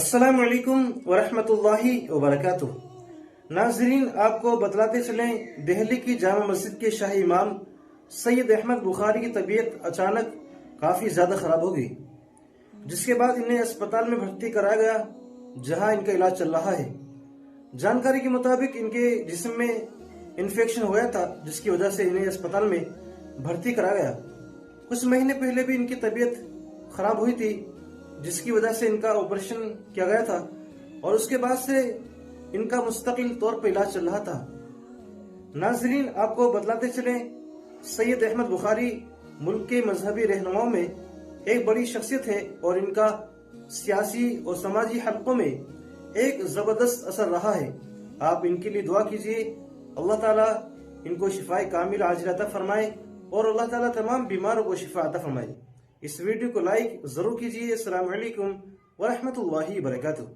अस्सलामु अलैकुम वरहमतुल्लाहि वबरकातुह। नाज़रीन, आपको बतलाते चलें, दिल्ली की जामा मस्जिद के शाही इमाम सैयद अहमद बुखारी की तबीयत अचानक काफ़ी ज़्यादा ख़राब हो गई, जिसके बाद इन्हें अस्पताल में भर्ती कराया गया, जहां इनका इलाज चल रहा है। जानकारी के मुताबिक इनके जिस्म में इन्फेक्शन हो गया था, जिसकी वजह से इन्हें अस्पताल में भर्ती कराया गया। कुछ महीने पहले भी इनकी तबीयत खराब हुई थी, जिसकी वजह से इनका ऑपरेशन किया गया था और उसके बाद से इनका मुस्तकिल तौर पर इलाज चल रहा था। नाजरीन, आपको बतलाते चले, सैयद अहमद बुखारी मुल्क के मजहबी रहनुमाओं में एक बड़ी शख्सियत है और इनका सियासी और समाजी हलकों में एक जबरदस्त असर रहा है। आप इनके लिए दुआ कीजिए, अल्लाह ताला इनको शिफाए कामिल आजिल अता फरमाए और अल्लाह ताला तमाम बीमारों को शिफा अता फरमाए। इस वीडियो को लाइक जरूर कीजिए। अस्सलामु अलैकुम वरहमतुल्लाहि वबरकातुहू।